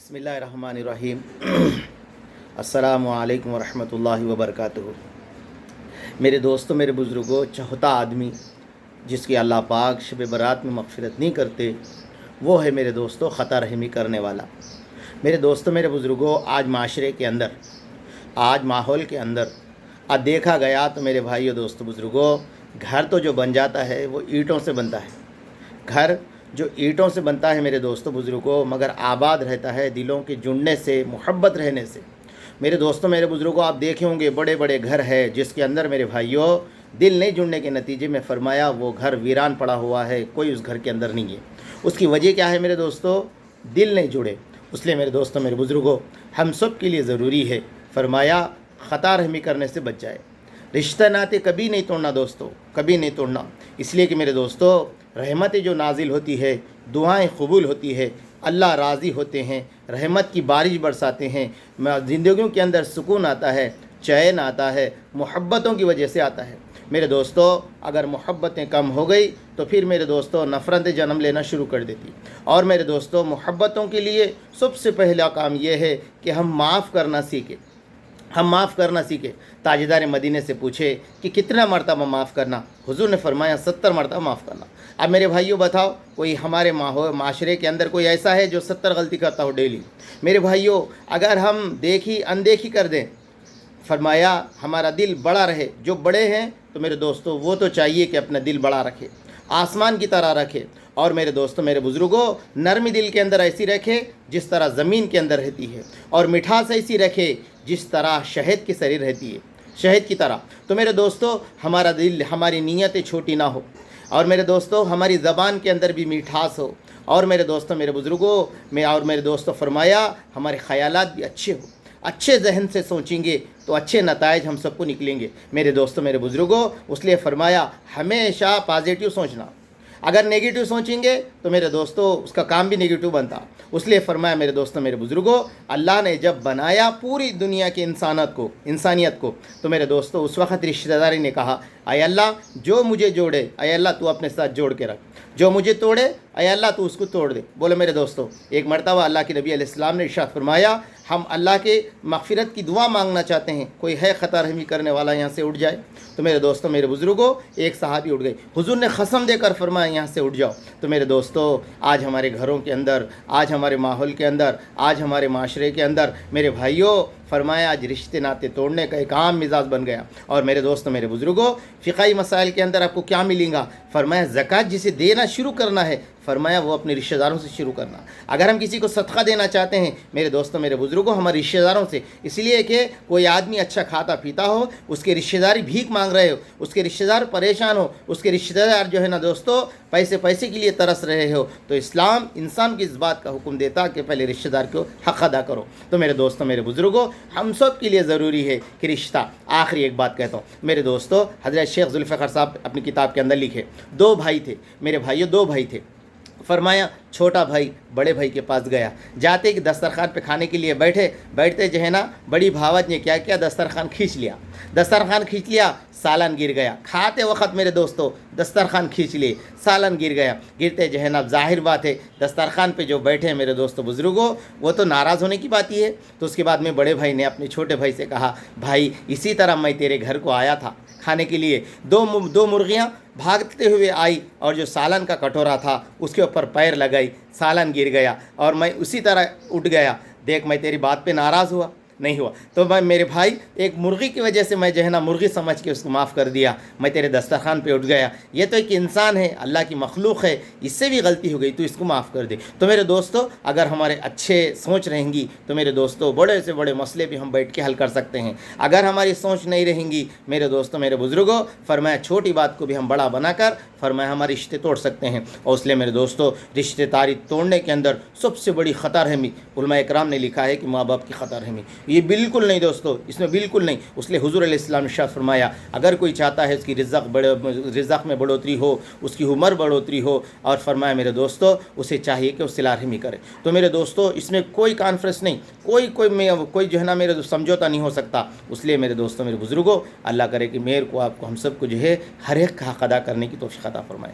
बिस्मिल्लाहिर्रहमानिर्रहीम। अस्सलामु अलैकुम वरहमतुल्लाहि वबरकातुहू। मेरे दोस्तों, मेरे बुज़ुर्गों, चौथा आदमी जिसकी अल्लाह पाक शब बरात में मग़फ़िरत नहीं करते, वो है मेरे दोस्तों ख़ता रहमी करने वाला। मेरे दोस्तों, मेरे बुज़ुर्गों, आज माशरे के अंदर, आज माहौल के अंदर आज देखा गया तो मेरे भाइयों, दोस्तों, बुज़ुर्गों, घर तो जो बन जाता है वो ईंटों से बनता है। घर जो ईंटों से बनता है मेरे दोस्तों बुज़ुर्गों, मगर आबाद रहता है दिलों के जुड़ने से, मोहब्बत रहने से। मेरे दोस्तों, मेरे बुज़ुर्गों, आप देखे होंगे बड़े बड़े घर है जिसके अंदर मेरे भाइयों दिल नहीं जुड़ने के नतीजे में फरमाया वो घर वीरान पड़ा हुआ है, कोई उस घर के अंदर नहीं है। उसकी वजह क्या है मेरे दोस्तों? दिल नहीं जुड़े। इसलिए मेरे दोस्तों, मेरे बुज़ुर्गों, हम सब के लिए ज़रूरी है फरमाया ख़ता रहमी करने से बच जाए। रिश्ता नाते कभी नहीं तोड़ना दोस्तों, कभी नहीं तोड़ना। इसलिए कि मेरे दोस्तों, रहमतें जो नाजिल होती है, दुआएं कबूल होती है, अल्लाह राज़ी होते हैं, रहमत की बारिश बरसाते हैं, ज़िंदगियों के अंदर सुकून आता है, चैन आता है, मोहब्बतों की वजह से आता है। मेरे दोस्तों, अगर मोहब्बतें कम हो गई तो फिर मेरे दोस्तों नफ़रतें जन्म लेना शुरू कर देती। और मेरे दोस्तों, मोहब्बतों के लिए सबसे पहला काम यह है कि हम माफ़ करना सीखें। हम माफ़ करना सीखे। ताजदार मदीने से पूछे कि कितना मरतबा माफ़ करना? हुजूर ने फरमाया 70 मरतबा माफ़ करना। अब मेरे भाइयों बताओ, कोई हमारे माशरे के अंदर कोई ऐसा है जो 70 गलती करता हो डेली? मेरे भाइयों, अगर हम अनदेखी कर दें, फरमाया हमारा दिल बड़ा रहे। जो बड़े हैं तो मेरे दोस्तों वो तो चाहिए कि अपना दिल बड़ा रखे, आसमान की तरह रखे। और मेरे दोस्तों, मेरे बुज़ुर्गों, नरमी दिल के अंदर ऐसी रखे जिस तरह ज़मीन के अंदर रहती है, और मिठास ऐसी रखे जिस तरह शहद की सरी रहती है, शहद की तरह। तो मेरे दोस्तों, हमारा दिल, हमारी नीयतें छोटी ना हो, और मेरे दोस्तों हमारी ज़बान के अंदर भी मिठास हो। और मेरे दोस्तों, मेरे बुज़ुर्गों, और मेरे दोस्तों फरमाया हमारे ख़यालात भी अच्छे हो। अच्छे जहन से सोचेंगे तो अच्छे नताइज हम सबको निकलेंगे। मेरे दोस्तों, मेरे बुज़ुर्गों, उसलिए फरमाया हमेशा पॉजिटिव सोचना। अगर नेगेटिव सोचेंगे तो मेरे दोस्तों उसका काम भी नेगेटिव बनता। इसलिए फरमाया मेरे दोस्तों, मेरे बुज़ुर्गों, अल्लाह ने जब बनाया पूरी दुनिया की इंसानियत को, तो मेरे दोस्तों उस वक़्त रिश्तेदारी ने कहा, अय अल्लाह, जो मुझे जोड़े अय अल्लाह तू अपने साथ जोड़ के रख, जो मुझे तोड़े अय अल्लाह तू उसको तोड़ दे। बोलो मेरे दोस्तों, एक मरतबा अल्लाह के नबी अलैहिस्सलाम ने इरशाद फरमाया, हम अल्लाह के मग़फ़िरत की दुआ मांगना चाहते हैं, कोई है ख़ता रहमी करने वाला यहाँ से उठ जाए? तो मेरे दोस्तों, मेरे बुज़ुर्गों, एक सहाबी उठ गए। हुजूर ने कसम देकर फरमाया यहाँ से उठ जाओ। तो मेरे दोस्तों, आज हमारे घरों के अंदर, आज हमारे माहौल के अंदर, आज हमारे माशरे के अंदर मेरे भाइयों फरमाया आज रिश्ते नाते तोड़ने का एक आम मिजाज बन गया। और मेरे दोस्तों, मेरे बुज़ुर्गों, फ़िक़ही मसाइल के अंदर आपको क्या मिलेगा? फरमाया ज़कात जिसे देना शुरू करना है, फरमाया वो अपने रिश्तेदारों से शुरू करना। अगर हम किसी को सदका देना चाहते हैं मेरे दोस्तों, मेरे बुज़ुर्गों, हमारे रिश्तेदारों से, इसलिए कि कोई आदमी अच्छा खाता पीता हो, उसके रिश्तेदारी भीख मांग रहे हो, उसके रिश्तेदार परेशान हो, उसके रिश्तेदार जो है ना दोस्तों पैसे के लिए तरस रहे हो, तो इस्लाम इंसान की इस बात का हुक्म देता कि पहले रिश्तेदार को हक़ अदा करो। तो मेरे दोस्तों, मेरे बुज़ुर्गों, हम सब के लिए ज़रूरी है कि रिश्ता। आखिरी एक बात कहता हूँ मेरे दोस्तों, हज़रत शेख ज़ुल्फ़िकार साहब अपनी किताब के अंदर लिखे, 2 भाई थे मेरे भाइयों, 2 भाई थे। फरमाया छोटा भाई बड़े भाई के पास गया, जाते कि दस्तरखान पे खाने के लिए बैठते जो है ना, बड़ी भावत ने क्या किया, दस्तरखान खींच लिया, सालन गिर गया। खाते वक्त मेरे दोस्तों दस्तरखान खींच लिए, सालन गिर गया। गिरते जो है ना, ज़ाहिर बात है दस्तरखान पे जो बैठे हैं मेरे दोस्तों बुज़ुर्गों, वो तो नाराज़ होने की बात ही है। तो उसके बाद में बड़े भाई ने अपने छोटे भाई से कहा, भाई इसी तरह मैं तेरे घर को आया था खाने के लिए, दो मुर्गियाँ भागते हुए आई और जो सालन का कटोरा था उसके ऊपर पैर लगाई, सालन गिर गया और मैं उसी तरह उठ गया। देख, मैं तेरी बात पे नाराज़ हुआ नहीं हुआ, तो मैं मेरे भाई एक मुर्गी की वजह से मैं जो है ना मुर्गी समझ के उसको माफ़ कर दिया, मैं तेरे दस्तरखान पे उठ गया। ये तो एक इंसान है, अल्लाह की मखलूक है, इससे भी गलती हो गई, तो इसको माफ़ कर दे। तो मेरे दोस्तों, अगर हमारे अच्छे सोच रहेंगी तो मेरे दोस्तों बड़े से बड़े मसले भी हम बैठ के हल कर सकते हैं। अगर हमारी सोच नहीं रहेंगी मेरे दोस्तों, मेरे बुज़ुर्गों, फरमाया छोटी बात को भी हम बड़ा बनाकर फरमाया हमारे रिश्ते तोड़ सकते हैं। और इसलिए मेरे दोस्तों, रिश्तेदारी तोड़ने के अंदर सबसे बड़ी ख़ता रहमी, उलमा इकराम ने लिखा है कि माँ बाप की ख़ता रहमी, ये बिल्कुल नहीं दोस्तों, इसमें बिल्कुल नहीं। इसलिए हुजूर अलैहिस्सलाम ने इरशाद फरमाया, अगर कोई चाहता है उसकी रिज़्क़ में बढ़ोतरी हो, उसकी उम्र बढ़ोतरी हो, और फरमाया मेरे दोस्तों उसे चाहिए कि वो सिला रहमी करे। तो मेरे दोस्तों, इसमें कोई कॉन्फ्रेंस नहीं, कोई जो है ना मेरे समझौता नहीं हो सकता। इसलिए मेरे दोस्तों, मेरे बुज़ुर्गों, अल्लाह करे कि मेरे को आपको हम सब को जो है हर एक का हक़ अदा करने की तौफ़ीक़ अता फरमाए।